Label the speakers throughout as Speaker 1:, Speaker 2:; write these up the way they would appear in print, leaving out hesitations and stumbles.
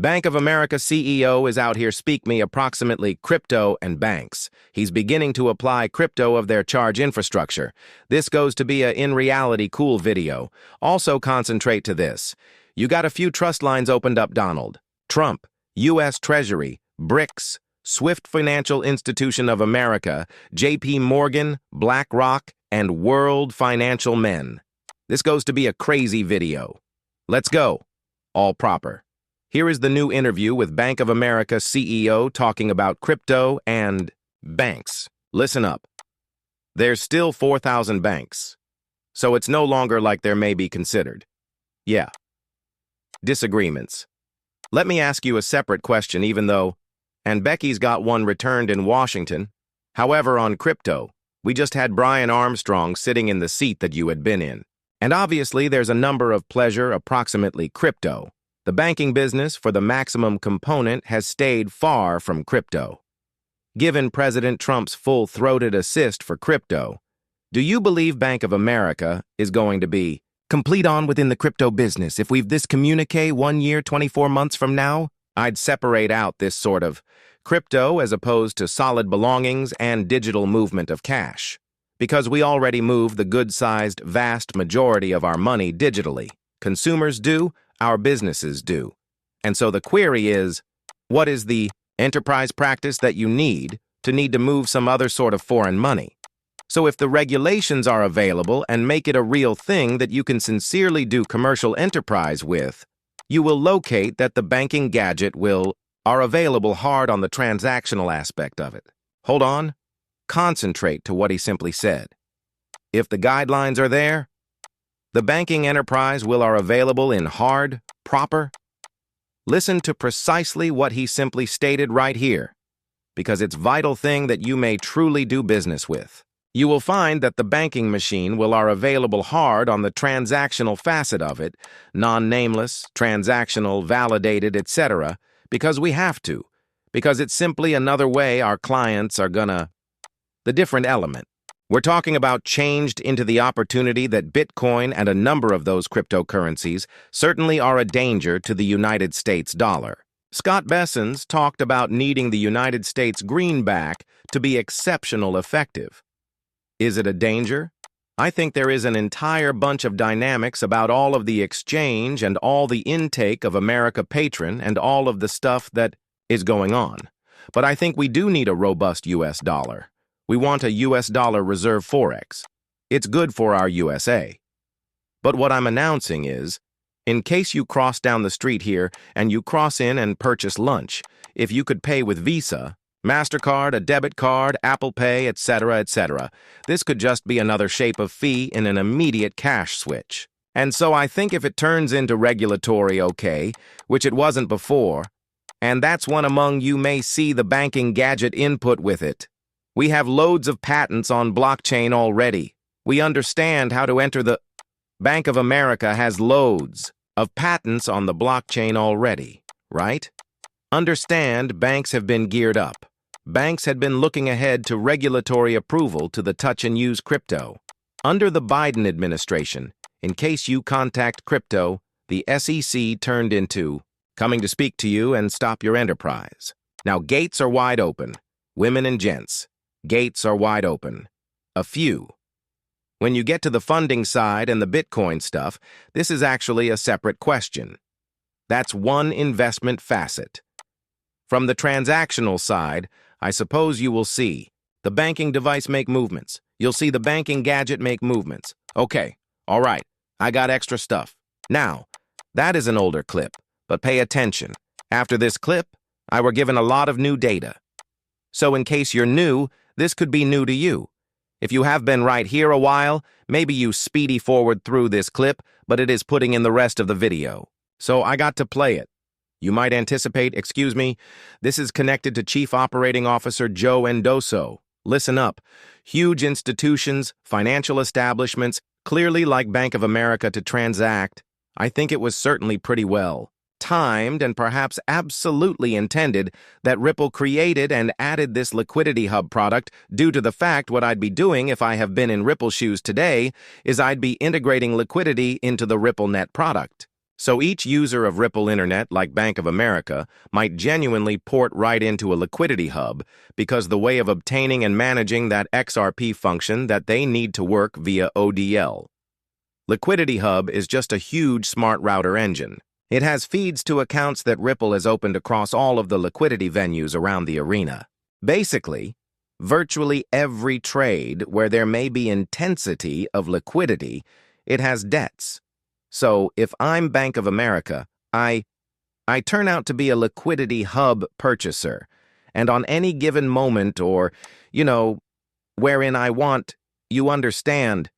Speaker 1: Bank of America CEO is out here speak me approximately crypto and banks. He's beginning to apply crypto of their charge infrastructure. This goes to be a in reality cool video. Also concentrate to this. You got a few trust lines opened up, Donald. Trump, U.S. Treasury, BRICS, Swift Financial Institution of America, J.P. Morgan, BlackRock, and World Financial Men. This goes to be a crazy video. Let's go. All proper. Here is the new interview with Bank of America CEO talking about crypto and banks. Listen up. There's still 4,000 banks, so it's no longer like there may be considered. Yeah. Disagreements. Let me ask you a separate question, even though, and Becky's got one returned in Washington. However, on crypto, we just had Brian Armstrong sitting in the seat that you had been in. And obviously, there's a number of pleasure approximately crypto. The banking business for the maximum component has stayed far from crypto. Given President Trump's full-throated assist for crypto, do you believe Bank of America is going to be complete on within the crypto business if we've this communique 1 year, 24 months from now? I'd separate out this sort of crypto as opposed to solid belongings and digital movement of cash, because we already move the good-sized vast majority of our money digitally. Consumers do, our businesses do. And so the query is, what is the enterprise practice that you need to move some other sort of foreign money? So if the regulations are available and make it a real thing that you can sincerely do commercial enterprise with, you will locate that the banking gadget are available hard on the transactional aspect of it. Hold on. Concentrate to what he simply said. If the guidelines are there, the banking enterprise are available in hard, proper. Listen to precisely what he simply stated right here, because it's vital thing that you may truly do business with. You will find that the banking machine are available hard on the transactional facet of it, non-nameless, transactional, validated, etc., because we have to, because it's simply another way our clients are gonna. The different element. We're talking about changed into the opportunity that Bitcoin and a number of those cryptocurrencies certainly are a danger to the United States dollar. Scott Besson's talked about needing the United States greenback to be exceptional effective. Is it a danger? I think there is an entire bunch of dynamics about all of the exchange and all the intake of America patron and all of the stuff that is going on. But I think we do need a robust U.S. dollar. We want a U.S. dollar reserve forex. It's good for our USA. But what I'm announcing is, in case you cross down the street here and you cross in and purchase lunch, if you could pay with Visa, MasterCard, a debit card, Apple Pay, etc., etc., this could just be another shape of fee in an immediate cash switch. And so I think if it turns into regulatory okay, which it wasn't before, and that's when among you may see the banking gadget input with it. We have loads of patents on blockchain already. We understand how to enter the. Bank of America has loads of patents on the blockchain already, right? Understand banks have been geared up. Banks had been looking ahead to regulatory approval to the touch and use crypto. Under the Biden administration, in case you contact crypto, the SEC turned into coming to speak to you and stop your enterprise. Now gates are wide open. Women and gents. Gates are wide open. A few. When you get to the funding side and the Bitcoin stuff, this is actually a separate question. That's one investment facet. From the transactional side, I suppose you will see the banking device make movements. You'll see the banking gadget make movements. Okay, all right, I got extra stuff. Now, that is an older clip, but pay attention. After this clip, I were given a lot of new data. So in case you're new, this could be new to you. If you have been right here a while, maybe you speedy forward through this clip, but it is putting in the rest of the video. So I got to play it. You might anticipate, excuse me, this is connected to Chief Operating Officer Joe Endoso. Listen up. Huge institutions, financial establishments, clearly like Bank of America to transact. I think it was certainly pretty well timed and perhaps absolutely intended that Ripple created and added this liquidity hub product due to the fact what I'd be doing if I have been in Ripple shoes today is I'd be integrating liquidity into the RippleNet product. So each user of Ripple Internet, like Bank of America, might genuinely port right into a liquidity hub because the way of obtaining and managing that XRP function that they need to work via ODL. Liquidity Hub is just a huge smart router engine. It has feeds to accounts that Ripple has opened across all of the liquidity venues around the arena. Basically, virtually every trade where there may be intensity of liquidity, it has debts. So if I'm Bank of America, I turn out to be a liquidity hub purchaser. And on any given moment or, wherein I want, you understand,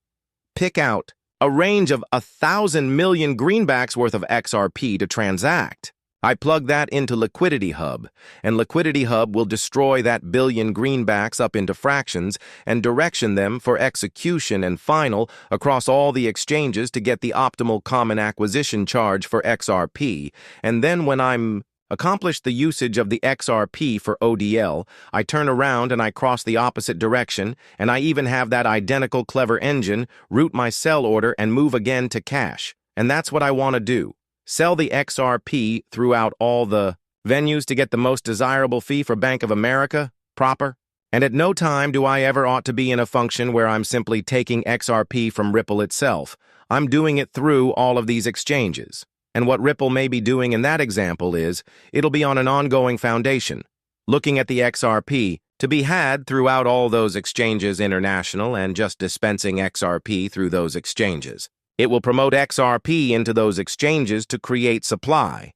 Speaker 1: pick out a range of 1,000 million greenbacks worth of XRP to transact. I plug that into Liquidity Hub, and Liquidity Hub will destroy that billion greenbacks up into fractions and direction them for execution and final across all the exchanges to get the optimal common acquisition charge for XRP. And then when I'm accomplished the usage of the XRP for ODL, I turn around and I cross the opposite direction, and I even have that identical clever engine route my sell order and move again to cash. And that's what I want to do. Sell the XRP throughout all the venues to get the most desirable fee for Bank of America, proper. And at no time do I ever ought to be in a function where I'm simply taking XRP from Ripple itself. I'm doing it through all of these exchanges. And what Ripple may be doing in that example is, it'll be on an ongoing foundation, looking at the XRP to be had throughout all those exchanges international and just dispensing XRP through those exchanges. It will promote XRP into those exchanges to create supply.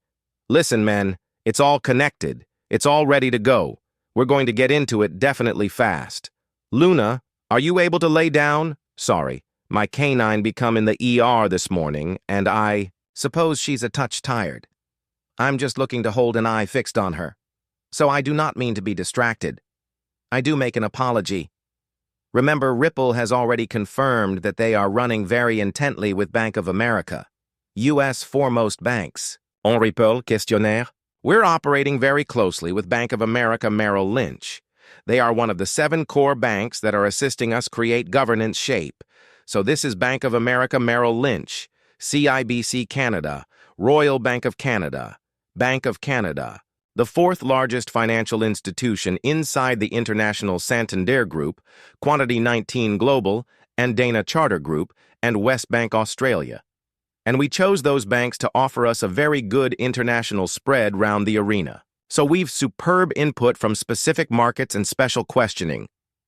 Speaker 1: Listen, men, it's all connected. It's all ready to go. We're going to get into it definitely fast. Luna, are you able to lay down? Sorry, my canine become in the ER this morning, and I suppose she's a touch tired. I'm just looking to hold an eye fixed on her. So I do not mean to be distracted. I do make an apology. Remember, Ripple has already confirmed that they are running very intently with Bank of America, U.S. foremost banks. En Ripple questionnaire. We're operating very closely with Bank of America Merrill Lynch. They are one of the 7 core banks that are assisting us create governance shape. So this is Bank of America Merrill Lynch, CIBC Canada, Royal Bank of Canada, Bank of Canada, the 4th largest financial institution inside the international Santander Group, Quantity 19 Global, and Dana Charter Group, and Westbank Australia. And we chose those banks to offer us a very good international spread round the arena. So we've superb input from specific markets and special questioning.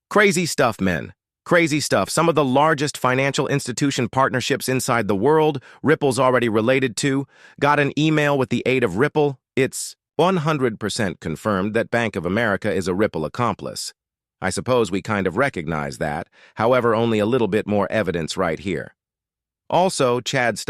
Speaker 1: Crazy stuff, men. Crazy stuff. Some of the largest financial institution partnerships inside the world, Ripple's already related to. Got an email with the aid of Ripple. It's 100% confirmed that Bank of America is a Ripple accomplice. I suppose we kind of recognize that, however, only a little bit more evidence right here. Also, Us.Thankx